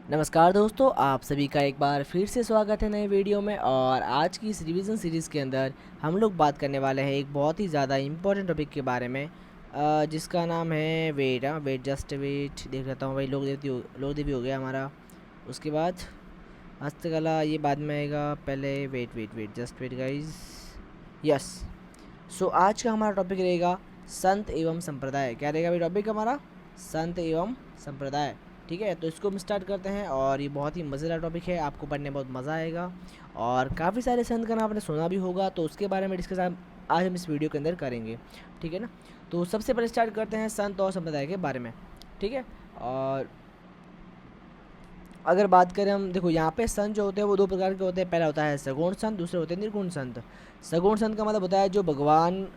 नमस्कार दोस्तों, आप सभी का एक बार फिर से स्वागत है नए वीडियो में। और आज की इस रिवीजन सीरीज़ के अंदर हम लोग बात करने वाले हैं एक बहुत ही ज़्यादा इम्पोर्टेंट टॉपिक के बारे में, जिसका नाम है वेट। वेट, जस्ट वेट, देख लेता हूँ भाई। लोक देवी हो गया हमारा। उसके बाद हस्तकला, ये बाद में आएगा। पहले wait wait wait, just wait guys. Yes. So आज का हमारा टॉपिक रहेगा संत एवं संप्रदाय। क्या रहेगा भाई टॉपिक हमारा? संत एवं संप्रदाय। ठीक है, तो इसको हम स्टार्ट करते हैं। और ये बहुत ही मज़ेदार टॉपिक है, आपको पढ़ने में बहुत मज़ा आएगा। और काफ़ी सारे संत का नाम आपने सुना भी होगा, तो उसके बारे में डिस्कस आज हम इस वीडियो के अंदर करेंगे। ठीक है ना। तो सबसे पहले स्टार्ट करते हैं संत और संप्रदाय के बारे में। ठीक है। और अगर बात करें हम, देखो यहाँ पे संत जो होते हैं वो दो प्रकार के होते हैं। पहला होता है सगुण संत, दूसरे होते हैं निर्गुण संत। सगुण संत का मतलब होता है जो भगवान,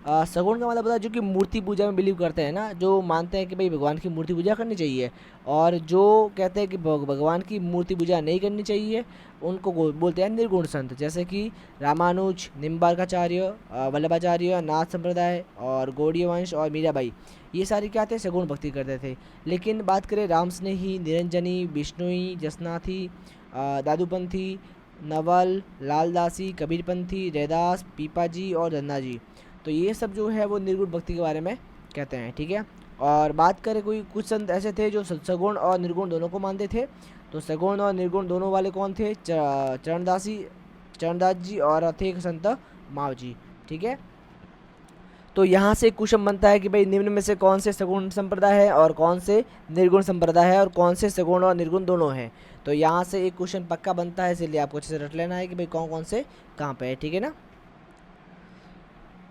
सगुण का मतलब होता है जो कि मूर्ति पूजा में बिलीव करते हैं ना, जो मानते हैं कि भाई भगवान की मूर्ति पूजा करनी चाहिए। और जो कहते हैं कि भगवान की मूर्ति पूजा नहीं करनी चाहिए, उनको बोलते हैं निर्गुण संत। जैसे कि रामानुज, निम्बार्काचार्य, वल्लभाचार्य, नाथ संप्रदाय और गौड़ीय वंश और मीराबाई, ये सारे क्या थे? सगुण भक्ति करते थे। लेकिन बात करें राम स्नेही, निरंजनी, बिश्नोई, जसनाथी, दादूपंथी, नवल, लालदासी, कबीरपंथी, रैदास, पीपाजी और धन्ना जी, तो ये सब जो है वो निर्गुण भक्ति के बारे में कहते हैं। ठीक है। और बात करें कुछ संत ऐसे थे जो सगुण और निर्गुण दोनों को मानते थे। तो सगुण और निर्गुण दोनों वाले कौन थे? चरणदास जी और थे एक संत माव जी। ठीक है। तो यहाँ से क्वेश्चन बनता है कि भाई निम्न में से कौन से सगुण संप्रदाय है और कौन से निर्गुण संप्रदाय है और कौन से सगुण और निर्गुण दोनों हैं। तो यहाँ से एक क्वेश्चन पक्का बनता है, इसलिए आपको अच्छे से रट लेना है कि भाई कौन कौन से कहाँ पे है। ठीक है ना।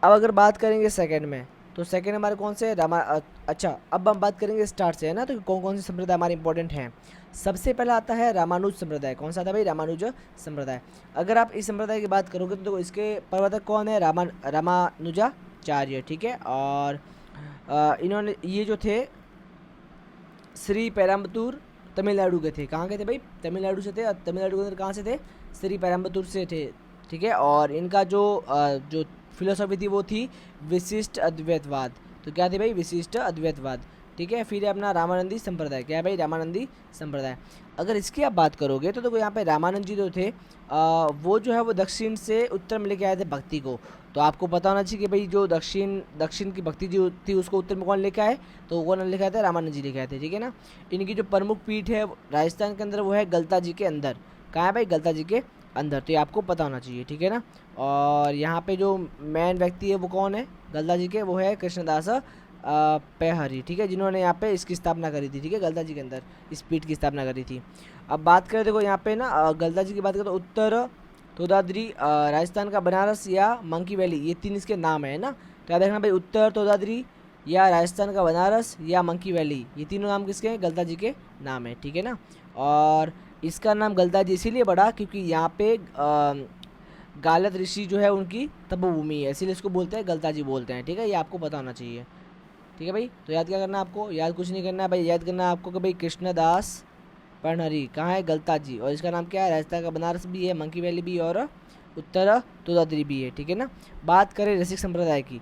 अब अगर बात करेंगे सेकंड में, तो सेकंड हमारे कौन से अच्छा, अब हम बात करेंगे स्टार्ट से, है ना। तो कौन कौन से संप्रदाय हमारे इंपॉर्टेंट हैं। सबसे पहला आता है रामानुज संप्रदाय। कौन सा आता है भाई? रामानुज संप्रदाय। अगर आप इस संप्रदाय की बात करोगे तो इसके प्रवर्तक कौन है? रामानुजाचार्य। ठीक है। और इन्होंने ये जो थे श्री पेरम्बतूर तमिलनाडु के थे। कहाँ के थे भाई? तमिलनाडु से थे। और तमिलनाडु के अंदर कहाँ से थे? श्री पेरम्बतूर से थे। ठीक है। और इनका जो फिलोसॉफी थी वो थी विशिष्ट अद्वैतवाद। तो क्या थी भाई? विशिष्ट अद्वैतवाद। ठीक है। फिर अपना रामानंदी संप्रदाय। क्या है भाई? रामानंदी संप्रदाय। अगर इसकी आप बात करोगे तो देखो यहाँ पे रामानंद जी जो थे, वो जो है वो दक्षिण से उत्तर में लेके आए थे भक्ति को। तो आपको पता होना चाहिए कि भाई जो दक्षिण की भक्ति जो थी उसको उत्तर में कौन लेके आए? तो कौन लेके आए थे? रामानंद जी लेके आए थे। ठीक है ना। इनकी जो प्रमुख पीठ है राजस्थान के अंदर वो है गलता जी के अंदर। कहाँ है भाई? गलता जी के अंदर। तो ये आपको पता होना चाहिए। ठीक है ना। और यहाँ पे जो मेन व्यक्ति है वो कौन है गलता जी के? वो है कृष्णदास पेहरी। ठीक है, जिन्होंने यहाँ पे इसकी स्थापना करी थी। ठीक है, गलता जी के अंदर इस पीठ की स्थापना करी थी। अब बात करें, देखो यहाँ पे ना गलता जी की बात करें तो उत्तर तोदाद्री, राजस्थान का बनारस या मंकी वैली, ये तीन इसके नाम है ना। तो याद रखना भाई, उत्तर तोदाद्री या राजस्थान का बनारस या मंकी वैली, ये तीनों नाम किसके हैं? गलता जी के नाम है। ठीक है ना। और इसका नाम गलता जी इसीलिए पड़ा क्योंकि यहाँ पे गालत ऋषि जो है उनकी तपोभूमि है, इसीलिए इसको बोलते हैं गलता जी बोलते हैं। ठीक है, ये आपको पता होना चाहिए। ठीक है भाई। तो याद क्या करना है आपको? याद कुछ नहीं करना है भाई, याद करना है आपको कि भाई कृष्णदास पणहरी कहाँ है? गलता जी। और इसका नाम क्या है? राजस्थान का बनारस भी है, मंकी वैली भी, और उत्तर तोदाद्री भी है। ठीक है ना। बात करें रसिक संप्रदाय की,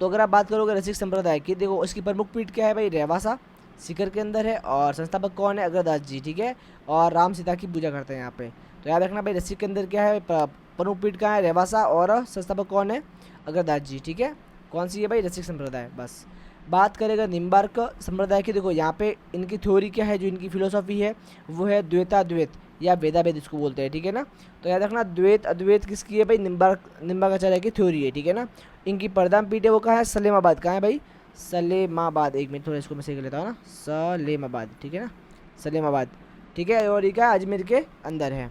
तो अगर आप बात करोगे रसिक संप्रदाय की, देखो इसकी प्रमुख पीठ क्या है भाई? रेवासा सीकर के अंदर है। और संस्थापक कौन है? अग्रदास जी। ठीक है। और राम सीता की पूजा करते हैं यहाँ पे। तो याद रखना भाई, रसिक के अंदर क्या है? प्रमुख पीठ कहाँ है? रेवासा। और संस्थापक कौन है? अग्रदास जी। ठीक है। कौन सी है भाई? रसिक संप्रदाय। बस बात करेगा निम्बार्क संप्रदाय की, देखो यहाँ पे इनकी थ्योरी क्या है, जो इनकी फिलोसॉफी है वो है द्वैताद्वैत या वेदाभेद इसको बोलते हैं। ठीक है ना। तो याद रखना, द्वैत अद्वैत किसकी है भाई? निम्बार्काचार्य की थ्योरी है। ठीक है ना। इनकी प्रधान पीठ है वो कहाँ है? सलेमाबाद। कहाँ है भाई? सलेमाबाद। एक मिनट, थोड़ा इसको मैं सही कर लेता हूँ ना। सलेमाबाद। ठीक है ना, सलेमाबाद। ठीक है। और ये क्या है? अजमेर के अंदर है।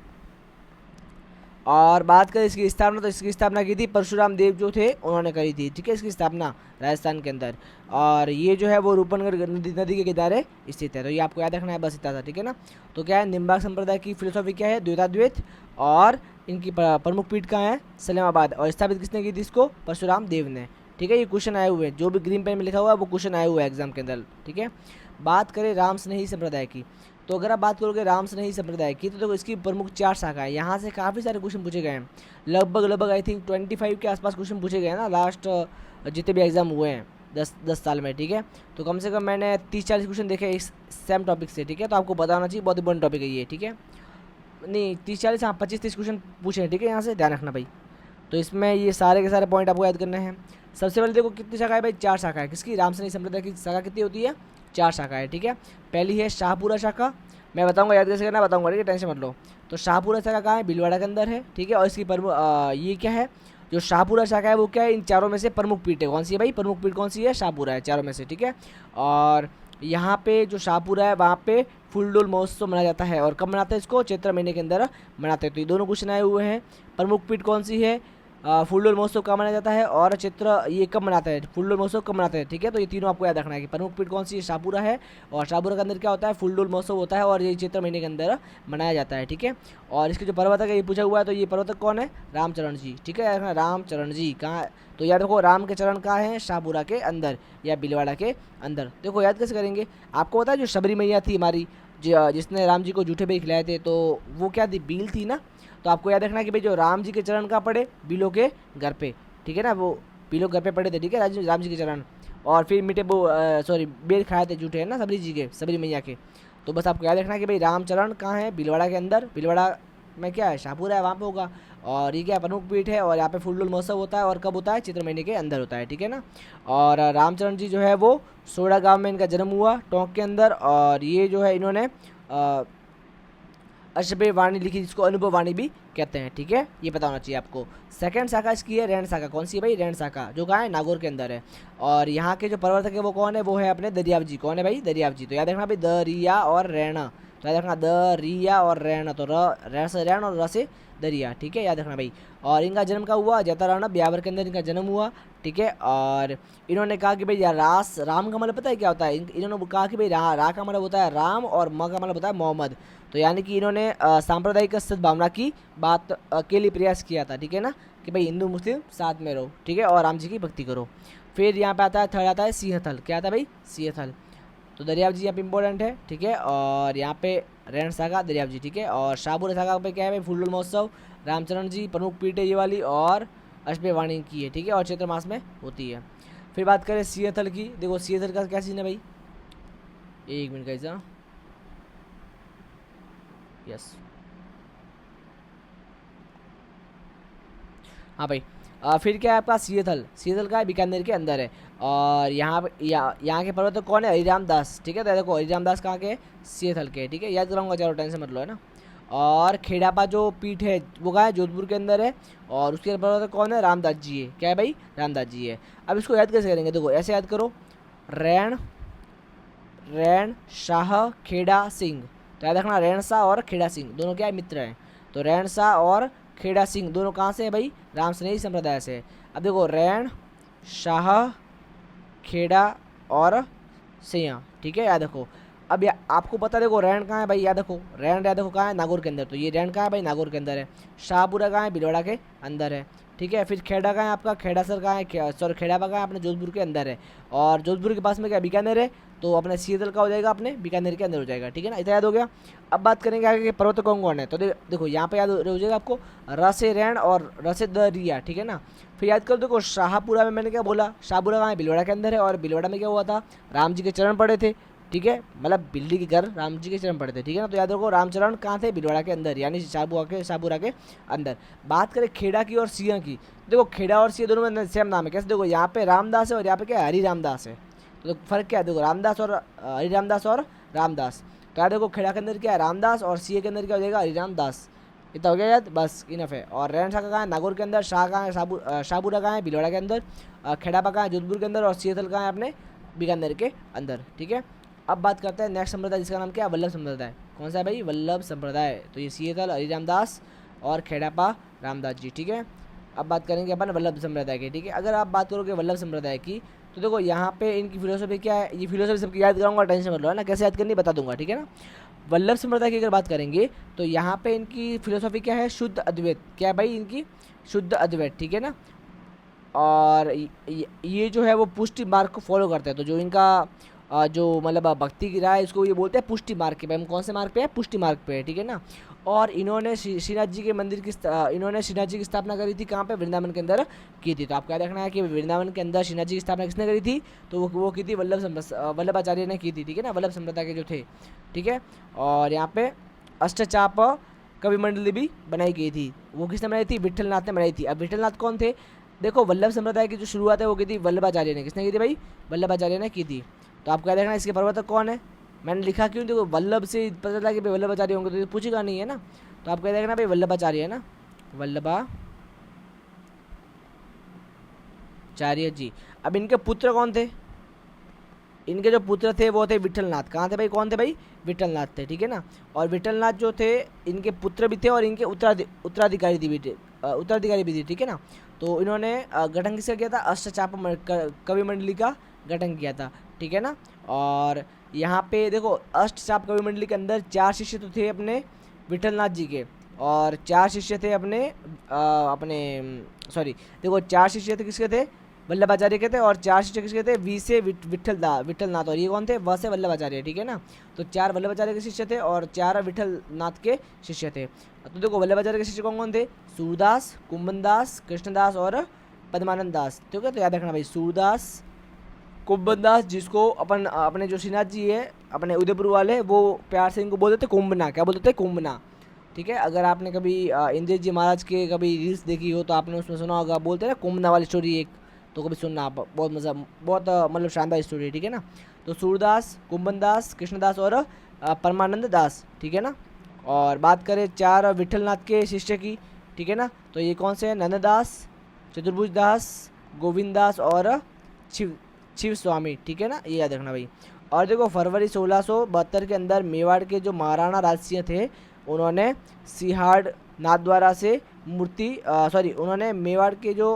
और बात करें इसकी स्थापना, तो इसकी स्थापना की थी परशुराम देव जो थे उन्होंने करी थी। ठीक है, इसकी स्थापना राजस्थान के अंदर। और ये जो है वो रूपनगर नदी के किनारे स्थित है। तो ये आपको याद रखना है, बस इतना था। ठीक है ना। तो क्या है? निम्बार्क संप्रदाय की फिलोसॉफी क्या है? द्वैताद्वैत। और इनकी प्रमुख पीठ कहाँ है? सलेमाबाद। और स्थापित किसने की थी इसको? परशुराम देव ने। ठीक है, ये क्वेश्चन आए हुए हैं, जो भी ग्रीन पेन में लिखा हुआ है वो क्वेश्चन आए हुए हैं एग्जाम के अंदर। ठीक है। बात करें राम स्नेही संप्रदाय की, तो अगर आप बात करोगे राम स्नेही संप्रदाय की, तो देखो इसकी प्रमुख 4 शाखा है। यहाँ से काफ़ी सारे क्वेश्चन पूछे गए हैं। लगभग आई थिंक 25 के आसपास क्वेश्चन पूछे गए हैं ना लास्ट जितने भी एग्जाम हुए हैं। 10 साल में, ठीक है। तो कम से कम मैंने 30-40 क्वेश्चन देखे इस सेम टॉपिक से, ठीक है। तो आपको बताना चाहिए, बहुत इंपॉर्टेंट टॉपिक है ये, ठीक है। नहीं 30-40, हाँ 25-30 क्वेश्चन पूछे हैं, ठीक है, यहाँ से ध्यान रखना भाई। तो इसमें ये सारे के सारे पॉइंट आपको याद करने हैं। सबसे पहले देखो कितनी शाखा है भाई, 4 शाखा है। किसकी? रामसरणी संप्रदाय की शाखा कितनी होती है? 4 शाखा है, ठीक है। पहली है शाहपुरा शाखा, मैं बताऊंगा याद कैसे करना बताऊंगा, ठीक है, टेंशन मत लो। तो शाहपुरा शाखा कहाँ है? भीलवाड़ा के अंदर है, ठीक है। और इसकी प्रमुख ये क्या है, जो शाहपुरा शाखा है वो क्या है, इन चारों में से प्रमुख पीठ है। कौन सी है भाई? प्रमुख पीठ कौन सी है? शाहपुरा है, चारों में से, ठीक है। और यहाँ पे जो शाहपुरा है वहाँ पे फूलडोल महोत्सव मनाया जाता है। और कब मनाते हैं इसको? चैत्र महीने के अंदर मनाते हैं। तो ये दोनों क्वेश्चन आए हुए हैं। प्रमुख पीठ कौन सी है, फूलडोल महोत्सव कब मनाया जाता है, और चित्र ये कब मनाते हैं, फूलडोल महोत्सव कब मनाते हैं, ठीक है। तो ये तीनों आपको याद रखना है कि प्रमुख पीठ कौन सी है? शाहपुरा है, और शाहपुरा के अंदर क्या होता है? फूलडोल महोत्सव होता है, और ये चैत्र महीने के अंदर मनाया जाता है, ठीक है। और इसके जो पर्वतक है ये पूछा हुआ है, तो ये पर्वतक कौन है? रामचरण जी, ठीक है। याद रखना रामचरण जी कहाँ, तो याद रखो राम के चरण कहाँ हैं? शाहपुरा के अंदर या भीलवाड़ा के अंदर। देखो याद कैसे करेंगे, आपको पता है जो शबरी मैया थी हमारी, जिसने राम जी को जूठे बेई खिलाए थे, तो वो क्या थी? बील थी ना। तो आपको याद रखना कि भाई जो राम जी के चरण कहाँ पड़े? बिलो के घर पे, ठीक है ना। वो बिलो घर पे पड़े थे, ठीक है, राम जी के चरण। और फिर मीठे वो सॉरी बेल खाए थे जूठे, है ना, सबरी जी के, सबरी मैया के। तो बस आपको याद रखना कि भाई रामचरण कहाँ है? भीलवाड़ा के अंदर। भीलवाड़ा में क्या है? शाहपुरा है, वहाँ पे होगा। और ये क्या प्रमुख पीठ है, और यहाँ पे फूलडोल महोत्सव होता है, और कब होता है? चित्र महीने के अंदर होता है, ठीक है ना। और रामचरण जी जो है वो सोड़ा गाँव में इनका जन्म हुआ, टोंक के अंदर। और ये जो है इन्होंने अशबे वाणी लिखी, जिसको अनुभव वाणी भी कहते हैं, ठीक है। ये पता होना चाहिए आपको। सेकंड शाखा इसकी है रैण शाखा। कौन सी है भाई? रैण शाखा, जो कहाँ है? नागौर के अंदर है। और यहाँ के जो प्रवर्तक है वो कौन है? वो है अपने दरियाव जी। कौन है भाई? दरियाव जी। तो याद रखना भाई दरिया और रैना, तो याद रखना दरिया और रैना, तो र से रैन और र से दरिया, ठीक है, याद रखना भाई। और इनका जन्म कहाँ हुआ? जैताराना ब्यावर के अंदर इनका जन्म हुआ, ठीक है। और इन्होंने कहा कि भाई रास, राम का मतलब पता है क्या होता है? इन्होंने कहा कि भाई रा का मतलब होता है राम, और म का मतलब होता है मोहम्मद। तो यानी कि इन्होंने सांप्रदायिक सद्भावना की बात के लिए प्रयास किया था, ठीक है ना, कि भाई हिंदू मुस्लिम साथ में रहो, ठीक है, और राम जी की भक्ति करो। फिर यहाँ पे आता है थर्ड, आता है सिंहथल। क्या आता है भाई? सिंहथल। तो दरियाव जी यहाँ पे इंपॉर्टेंट है, ठीक है। और यहाँ पे रैण शाखा दरियाव जी, ठीक है। और शाहपुरा शाखा पे क्या है भाई? फूलडोल महोत्सव, रामचरण जी प्रमुख पीठ है ये वाली, और अशबे वाणी की है, ठीक है, और चैत्र मास में होती है। फिर बात करें सिंहथल की। देखो सिंहथल का क्या सीन है भाई, एक मिनट कैसा, यस, हाँ भाई। फिर क्या है आपका? सिंहथल। सिंहथल का है? बीकानेर के अंदर है। और यहाँ के पर्वतक कौन है? हरिराम दास, ठीक है। तो देखो हरिराम दास कहाँ के? सिंहथल के, ठीक है, याद कराऊंगा, चलो टेंशन मत लो, है ना। और खेड़ापा जो पीठ है वो कहाँ है? जोधपुर के अंदर है। और उसके पर्वतक कौन है? रामदास जी है। क्या है भाई? रामदास जी है। अब इसको याद कैसे करेंगे? देखो ऐसे याद करो, रैण, रैण शाह खेड़ा सिंह। तो याद रखना रैण शाह और खेड़ा सिंह दोनों क्या है? मित्र हैं। तो रैण शाह और खेड़ा सिंह दोनों कहाँ से है भाई? रामसनेही संप्रदाय से। अब देखो रैण शाह खेड़ा और सिंह, ठीक है, याद रखो। अब आपको पता देखो रैण कहाँ है भाई? याद रखो रैण, याद रखो कहाँ है? नागौर के अंदर। तो ये रैण कहाँ है भाई? नागौर के अंदर है। शाहपुरा कहाँ है? भीलवाड़ा के अंदर है, ठीक है। फिर खेड़ा कहाँ है आपका? खेड़ा सर कहाँ है? सॉरी खेड़ापा कहाँ है? अपने जोधपुर के अंदर है। और जोधपुर के पास में क्या? बीकानेर है। तो अपने सिंहथल का हो जाएगा अपने बीकानेर के अंदर हो जाएगा, ठीक है ना। इतना याद हो गया। अब बात करेंगे आगे के पर्वत कौन कौन है। तो देखो यहाँ पे याद हो जाएगा आपको, रसे रैण और रसे दरिया, ठीक है ना। फिर याद करो, देखो शाहपुरा में मैंने क्या बोला? शाहपुरा कहाँ है? भीलवाड़ा के अंदर है। और भीलवाड़ा में क्या हुआ था? राम जी के चरण पड़े थे, ठीक है, मतलब बिल्ली के घर राम जी के चरण पड़े थे, ठीक है ना। तो याद रखो रामचरण कहाँ थे? भीलवाड़ा के अंदर, यानी शाहपुरा के अंदर। बात करें खेड़ा की और सिंह की, देखो खेड़ा और सिंह दोनों में सेम नाम है। कैसे? देखो यहाँ पे रामदास है और यहाँ पे क्या है? हरि रामदास है। तो फर्क क्या है? देखो रामदास और हरि रामदास और रामदास। तो याद देखो खेड़ा के अंदर क्या है? रामदास, और सिंह के अंदर क्या हो जाएगा? हरि रामदास। इतना हो गया याद, बस इनफ है। और रैण शाखा कहाँ है? नागौर के अंदर। शाह कहाँ है? शाहपुरा कहाँ है? भीलवाड़ा के अंदर। खेड़ापा कहाँ है? जोधपुर के अंदर। और सिंहथल कहाँ है? अपने बीकानेर के अंदर, ठीक है। अब बात करते हैं नेक्स्ट संप्रदाय, जिसका नाम क्या है? वल्लभ संप्रदाय। कौन सा है भाई? वल्लभ संप्रदाय। तो ये सिंहथल हरि रामदास और खेड़ापा रामदास जी, ठीक है। अब बात करेंगे अपन वल्लभ संप्रदाय की, ठीक है। अगर आप बात करोगे वल्लभ संप्रदाय की, तो देखो यहाँ पे इनकी फिलोसफी क्या है? ये फिलोसफी सबकी याद कराऊंगा, टेंशन मत लो, है ना। कैसे याद करनी बता दूंगा, ठीक है ना। वल्लभ संप्रदाय की अगर बात करेंगे तो यहाँ पे इनकी फिलोसफी क्या है? शुद्ध अद्वैत। क्या है भाई? इनकी शुद्ध अद्वैत, ठीक है ना। और ये जो है वो पुष्टि मार्ग को फॉलो करते हैं। तो जो इनका जो मतलब भक्ति की राह है, इसको ये बोलते हैं पुष्टि मार्ग के। भाई हम कौन से मार्ग पे है? पुष्टि मार्ग पे है, ठीक है ना। और इन्होंने श्रीनाथ जी के मंदिर की इन्होंने श्रीनाथ जी की स्थापना करी थी कहाँ पे? वृंदावन के अंदर की थी। तो आपको याद रखना है कि वृंदावन के अंदर श्रीनाथ जी की स्थापना किसने करी थी? तो वो की थी वल्लभाचार्य ने की थी, ठीक है ना, वल्लभ संप्रदाय के जो थे, ठीक है। और यहाँ पे अष्टचाप कवि मंडली भी बनाई गई थी। वो किसने बनाई थी? विठलनाथ ने बनाई थी। अब विठलनाथ कौन थे? देखो वल्लभ संप्रदाय की जो शुरुआत है वो की थी वल्लभाचार्य ने। किसने की थी भाई? वल्लभाचार्य ने की थी। तो आपको याद रखना इसके प्रवर्तक कौन है? मैंने लिखा क्यों? देखो वल्लभ से पता चला कि भाई वल्लभाचार्य होंगे, तो ये पूछेगा नहीं है ना। तो आपको याद रखना भाई वल्लभाचार्य है ना, वल्लभाचार्य जी। अब इनके पुत्र कौन थे? इनके जो पुत्र थे वो थे विठलनाथ। कहाँ थे भाई? कौन थे भाई? विठलनाथ थे, ठीक है ना। और विठलनाथ जो थे इनके पुत्र भी थे और इनके उत्तराधिकारी भी थे, ठीक है ना। तो इन्होंने गठन किसका किया था? अष्टचाप कवि मंडली का गठन किया था, ठीक है ना। और यहाँ पे देखो अष्टचाप कवि मंडली के अंदर 4 शिष्य तो थे अपने विठलनाथ जी के, और 4 शिष्य थे सॉरी देखो 4 शिष्य थे किसके थे? वल्लभाचार्य के थे। और 4 शिष्य किसके थे? वी से विठलनाथ। और ये कौन थे? व से वल्लभाचार्य, ठीक है ना। तो 4 वल्लभाचार्य के शिष्य थे और 4 विठलनाथ के शिष्य थे। तो देखो वल्लभाचार्य के शिष्य कौन कौन थे? सूरदास, कुंभनदास, कृष्णदास और पद्मानंद दास, ठीक है। तो याद रखना भाई सूरदास, कुंभनदास, जिसको अपने जो श्रीनाथ जी है अपने उदयपुर वाले, वो प्यार से इनको बोलते थे कुंभना। क्या बोलते थे? कुंभना, ठीक है। अगर आपने कभी इंद्र जी महाराज के कभी रील्स देखी हो तो आपने उसमें सुना होगा, बोलते हैं ना कुंभना वाली स्टोरी एक, तो कभी सुनना आप, बहुत मज़ा, बहुत मतलब शानदार स्टोरी है, ठीक है ना। तो सूरदास, कुंभनदास, कृष्णदास और परमानंद दास, ठीक है ना। और बात करें 4 विठलनाथ के शिष्य की, ठीक है ना, तो ये कौन से हैं? नंददास, चतुर्भुज दास, गोविंद दास और शिव स्वामी, ठीक है ना, ये याद रखना भाई। और देखो फरवरी 1672 के अंदर मेवाड़ के जो महाराणा राजसिंह थे, उन्होंने सिहाड़ नाथद्वारा से उन्होंने मेवाड़ के जो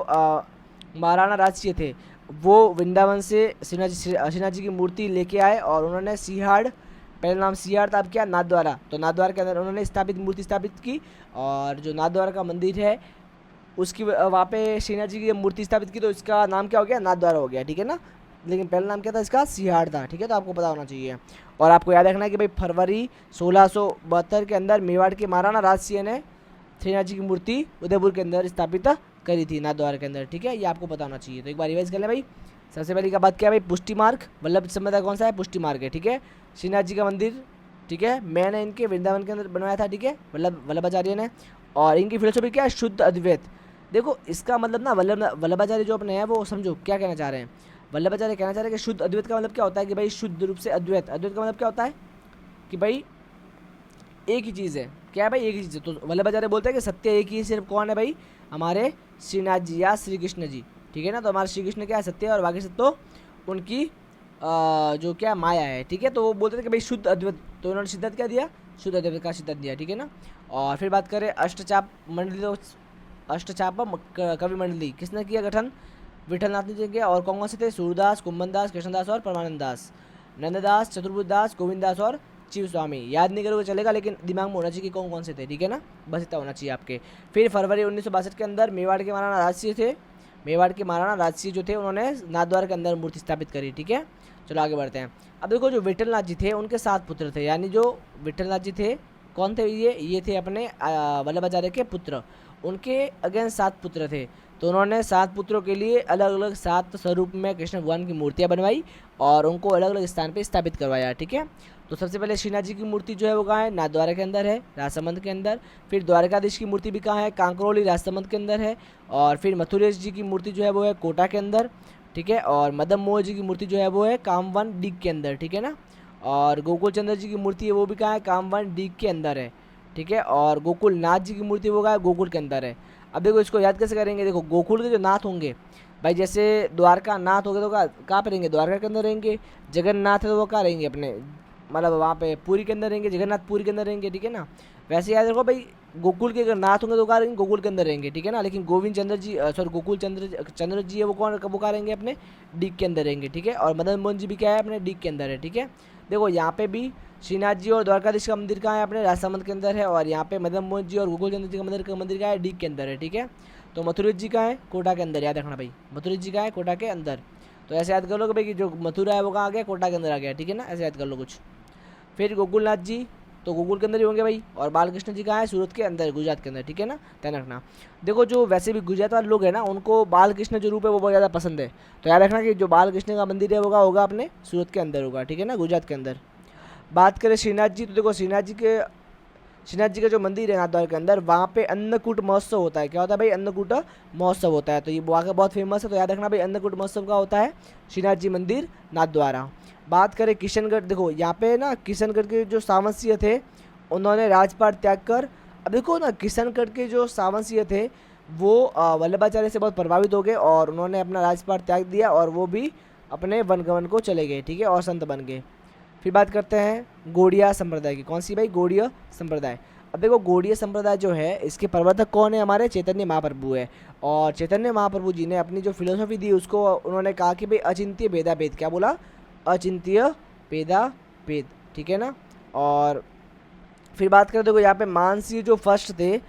महाराणा राजसिंह थे वो वृंदावन से श्रीनाथ जी की मूर्ति लेके आए, और उन्होंने सिहाड़, पहले नाम सिहाड़ था, अब क्या? नाथद्वारा। तो नाथद्वारा के अंदर उन्होंने मूर्ति स्थापित की, और जो नाथद्वारा का मंदिर है उसकी वहाँ पे श्रीनाथ जी की मूर्ति स्थापित की, तो इसका नाम क्या हो गया? नाथद्वारा हो गया, ठीक है ना। लेकिन पहला नाम क्या था इसका? सिहाड़ था, ठीक है। तो आपको पता होना चाहिए। और आपको याद रखना है कि भाई फरवरी 1672 के अंदर मेवाड़ के महाराणा राजसिंह ने श्रीनाथ जी की मूर्ति उदयपुर के अंदर स्थापित करी थी, नाथद्वारा के अंदर, ठीक है। ये आपको पता होना चाहिए। तो एक बार रिवाइज कर ले भाई। सबसे पहले का बात क्या है भाई? पुष्टि मार्ग। वल्लभ संप्रदाय कौन सा है? पुष्टि मार्ग है, ठीक है। श्रीनाथ जी का मंदिर, ठीक है, मैंने इनके वृंदावन के अंदर बनवाया था, ठीक है, वल्लभाचार्य ने। और इनकी फिलोसफी क्या है? शुद्ध अद्वैत। देखो इसका मतलब ना वल्लभाचार्य जो अपने हैं वो समझो क्या कहना चाह रहे हैं। वल्लभाचार्य कहना चाह रहे हैं कि शुद्ध अद्वैत का मतलब क्या होता है? कि भाई शुद्ध रूप से अद्वैत। अद्वैत का मतलब क्या होता है? कि भाई एक ही चीज़ है। क्या है भाई? एक ही चीज़ है। तो वल्लभाचार्य बोलते हैं कि सत्य एक ही, सिर्फ कौन है भाई? हमारे श्रीनाथ जी या श्री कृष्ण जी, ठीक है ना। तो हमारे श्री कृष्ण क्या है? सत्य है, और बाकी सब तो उनकी जो क्या माया है, ठीक है। तो वो बोलते थे कि भाई शुद्ध अद्वैत, तो उन्होंने सिद्धांत क्या दिया? शुद्ध अद्वैत का सिद्धांत दिया, ठीक है ना। और फिर बात करें अष्टचाप मंडली, तो अष्टचाप कवि मंडली किसने किया गठन? विठलनाथ ने किया। और कौन कौन से थे? सूरदास, कुंभनदास, कृष्णदास और परमानंद दास, नंददास, चतुर्भुज दास, गोविंद दास और शिव स्वामी। याद नहीं करोगे चलेगा, लेकिन दिमाग में होना चाहिए कि कौन कौन से थे, ठीक है ना। बस इतना होना चाहिए आपके। फिर फरवरी 1962 के अंदर मेवाड़ के महाराणा राजसिंह थे, मेवाड़ के महाराणा राजसिंह जो थे उन्होंने नाथद्वारा के अंदर मूर्ति स्थापित करी, ठीक है। चलो आगे बढ़ते हैं। अब देखो जो विठलनाथ जी थे उनके 7 पुत्र थे, यानी जो विठलनाथ जी थे कौन थे? ये थे अपने वल्लभाचार्य के पुत्र। उनके अगेन 7 पुत्र थे, तो उन्होंने 7 पुत्रों के लिए अलग अलग 7 स्वरूप में कृष्ण भगवान की मूर्तियाँ बनवाई और उनको अलग अलग स्थान पे स्थापित करवाया, ठीक है। तो सबसे पहले श्रीनाथ जी की मूर्ति जो है वो कहाँ है? नाथद्वारा के अंदर है, राजसमंद के अंदर। फिर द्वारकाधीश की मूर्ति भी कहाँ है? कांकरोली, राजसमंद के अंदर है। और फिर मथुरेश जी की मूर्ति जो है वो है कोटा के अंदर, ठीक है। और मदन मोहन जी की मूर्ति जो है वो है कामवन डीग के अंदर, ठीक है ना। और गोकुल चंद्र जी की मूर्ति है वो भी कहाँ है? कामवन डीग के अंदर है, ठीक है। और गोकुल नाथ जी की मूर्ति वो कहाँ है? गोकुल के अंदर है। अब देखो इसको याद कैसे करेंगे? देखो गोकुल के जो नाथ होंगे भाई, जैसे द्वारका नाथ हो गए तो कहाँ पे रहेंगे? द्वारका के अंदर रहेंगे। जगन्नाथ है तो वो कहाँ रहेंगे? अपने मतलब वहाँ पे पुरी के अंदर रहेंगे, जगन्नाथ पुरी के अंदर रहेंगे, ठीक है ना। वैसे याद रखो भाई, गोकुल के अगर नाथ होंगे तो कहाँ रहेंगे? गोकुल के अंदर रहेंगे, ठीक है ना। लेकिन गोविंद चंद्र जी गोकुल चंद्र जी है वो वो कहाँ रहेंगे? अपने डीग के अंदर रहेंगे, ठीक है। और मदन मोहन जी भी क्या है? अपने डीग के अंदर है, ठीक है। देखो यहाँ पे भी श्रीनाथ जी और द्वारकाधीश का मंदिर कहाँ है? अपने राजसमंद के अंदर है। और यहाँ पे मदन मोहन जी और गोकुल चंद्र जी का मंदिर कहाँ है? डीग के अंदर है, ठीक है। तो मथुरेश जी कहाँ है? कोटा के अंदर, याद रखना भाई, मथुरेश जी कहाँ है? कोटा के अंदर। तो ऐसे याद कर लो कि भाई कि जो मथुरा है वो कहाँ आ गया, कोटा के अंदर आ गया, ठीक है ना, ऐसे याद कर लो कुछ। फिर गोकुलनाथ जी तो गोकुल के अंदर ही होंगे भाई, और बालकृष्ण जी कहाँ है, सूरत के अंदर, गुजरात के अंदर, ठीक है ना, ध्यान रखना। देखो जो वैसे भी गुजरात वाले लोग हैं ना, उनको बालकृष्ण जो रूप है वो बहुत ज़्यादा पसंद है, तो याद रखना कि जो बालकृष्ण का मंदिर है वो होगा अपने सूरत के अंदर होगा, ठीक है ना, गुजरात के अंदर। बात करें श्रीनाथ जी, तो देखो श्रीनाथ जी का जो मंदिर है नाथद्वार के अंदर, वहाँ पे अन्नकूट महोत्सव होता है। क्या होता है भाई, अन्नकूट महोत्सव होता है, तो ये वहाँ का बहुत फेमस है, तो याद रखना भाई अन्नकूट महोत्सव का होता है श्रीनाथ जी मंदिर नाथद्वारा। बात करें किशनगढ़, देखो यहाँ पे ना किशनगढ़ के जो सामंतसिंह थे उन्होंने राजपाट त्याग कर, अब देखो ना किशनगढ़ के जो सामंतसिंह थे वो वल्लभाचार्य से बहुत प्रभावित हो गए और उन्होंने अपना राजपाट त्याग दिया और वो भी अपने वनगमन को चले गए, ठीक है, और संत बन गए। फिर बात करते हैं गौड़िया संप्रदाय की, कौन सी भाई, गौड़ीय संप्रदाय। अब देखो गौड़ीय संप्रदाय जो है इसके प्रवर्तक कौन है, हमारे चैतन्य महाप्रभु है, और चैतन्य महाप्रभु जी ने अपनी जो फिलोसफी दी उसको उन्होंने कहा कि भाई अचिंत्य भेदा भेद, क्या बोला, अचिंत्य भेदा भेद, ठीक है ना। और फिर बात करें देखो यहाँ पे मानसिंह जो फर्स्ट थे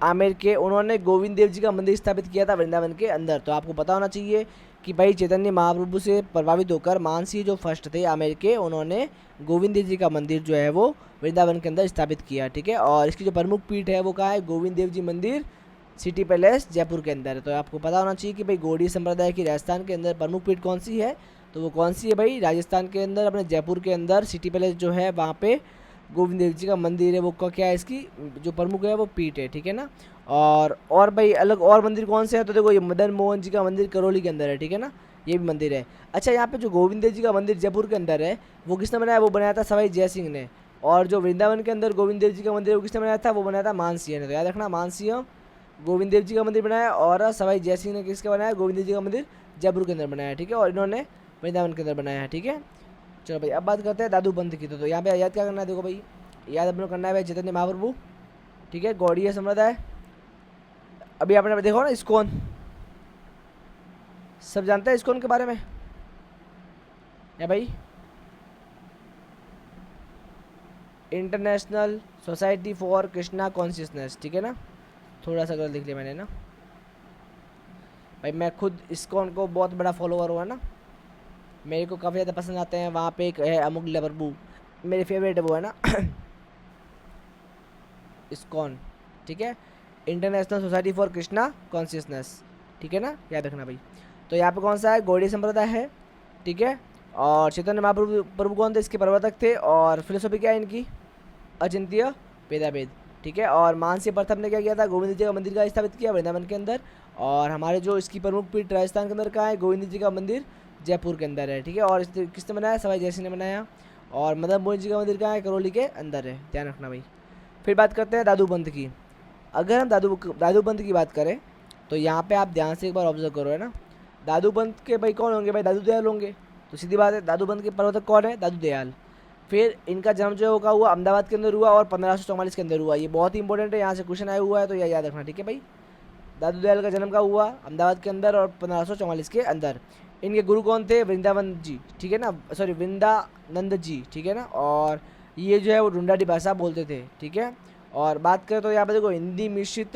आमेर के, उन्होंने गोविंद देव जी का मंदिर स्थापित किया था वृंदावन के अंदर, तो आपको पता होना चाहिए कि भाई चैतन्य महाप्रभु से प्रभावित होकर मानसिंह जो फर्स्ट थे आमेर के, उन्होंने गोविंद देव जी का मंदिर जो है वो वृंदावन के अंदर स्थापित किया, ठीक है। और इसकी जो प्रमुख पीठ है वो कहाँ है, गोविंद देव जी मंदिर सिटी पैलेस जयपुर के अंदर है। तो आपको पता होना चाहिए कि भाई गौड़ीय संप्रदाय की राजस्थान के अंदर प्रमुख पीठ कौन सी है, तो वो कौन सी है भाई, राजस्थान के अंदर अपने जयपुर के अंदर सिटी पैलेस जो है वहाँ पे गोविंद देव जी का मंदिर है, वो क्या है, इसकी जो प्रमुख है वो पीठ है, ठीक है ना। और भाई अलग और मंदिर कौन से हैं, तो देखो ये मदन मोहन जी का मंदिर करौली के अंदर है, ठीक है ना, ये भी मंदिर है। अच्छा यहाँ पे जो गोविंद देव जी का मंदिर जयपुर के अंदर है वो किसने बनाया, वो बनाया था सवाई जय सिंह ने, और जो वृंदावन के अंदर गोविंद देव जी का मंदिर वो किसने बनाया था, वो बनाया था मानसिंह ने। तो याद रखना मानसिंह गोविंद देव जी का मंदिर बनाया और सवाई जय सिंह ने किसका बनाया, गोविंद देव जी का मंदिर जयपुर के अंदर बनाया, ठीक है, और इन्होंने वृंदावन के अंदर बनाया है, ठीक है। चलो भाई अब बात करते हैं दादू पंथ की, तो यहाँ पे याद क्या करना है, देखो भाई याद अपने को करना है भाई चैतन्य महाप्रभु, ठीक है, गौड़ीय संप्रदाय। अभी आपने देखो ना इस्कॉन, सब जानते हैं इस्कॉन के बारे में है भाई, international society for Krishna consciousness, ठीक है ना, थोड़ा सा गलत लिख लिया मैंने ना भाई, मैं खुद इस्कॉन को बहुत बड़ा फॉलोअर हुआ ना, मेरे को काफ़ी ज़्यादा पसंद आते हैं। वहाँ पे एक है अमुल्य प्रभु, मेरे फेवरेट है वो है ना इस्कॉन, ठीक है, international society for Krishna consciousness, ठीक है ना, याद रखना भाई। तो यहाँ पे कौन सा है, गौड़ीय संप्रदाय है, ठीक है, और चैतन्य महाप्रभु प्रभु कौन थे, इसके प्रवर्तक थे, और फिलोसफी क्या है इनकी, अचिंत्य भेदाभेद, ठीक है। और मानसिंह प्रथम ने क्या किया था, गोविंद जी का मंदिर का स्थापित किया वृंदावन के अंदर, और हमारे जो इसकी प्रमुख पीठ राजस्थान के अंदर कहाँ है, गोविंद जी का मंदिर जयपुर के अंदर है, ठीक है, और किसने बनाया, सवाई जय सिंह ने बनाया, और मदन मोहन जी का मंदिर कहाँ है, करौली के अंदर है, ध्यान रखना भाई। फिर बात करते हैं दादू पंथ की। अगर हम दादू पंथ की बात करें तो यहाँ पे आप ध्यान से एक बार ऑब्जर्व करो, है ना, दादू पंथ के भाई कौन होंगे, भाई दादू दयाल होंगे, तो सीधी बात है दादू पंथ के प्रवर्तक कौन है, दादू दयाल। फिर इनका जन्म जो होगा हुआ अहमदाबाद के अंदर हुआ और 1544 के अंदर हुआ, ये बहुत ही इंपॉर्टेंट है, यहाँ से क्वेश्चन आया हुआ है तो यह याद रखना, ठीक है भाई। दादू दयाल का जन्म का हुआ अहमदाबाद के अंदर और 1544 के अंदर। इनके गुरु कौन थे, वृंदावन जी, ठीक है ना, सॉरी वृंदानंद जी, ठीक है ना, और ये जो है वो ढूंढाड़ी भाषा बोलते थे, ठीक है। और बात करें तो यहाँ पे देखो हिंदी मिश्रित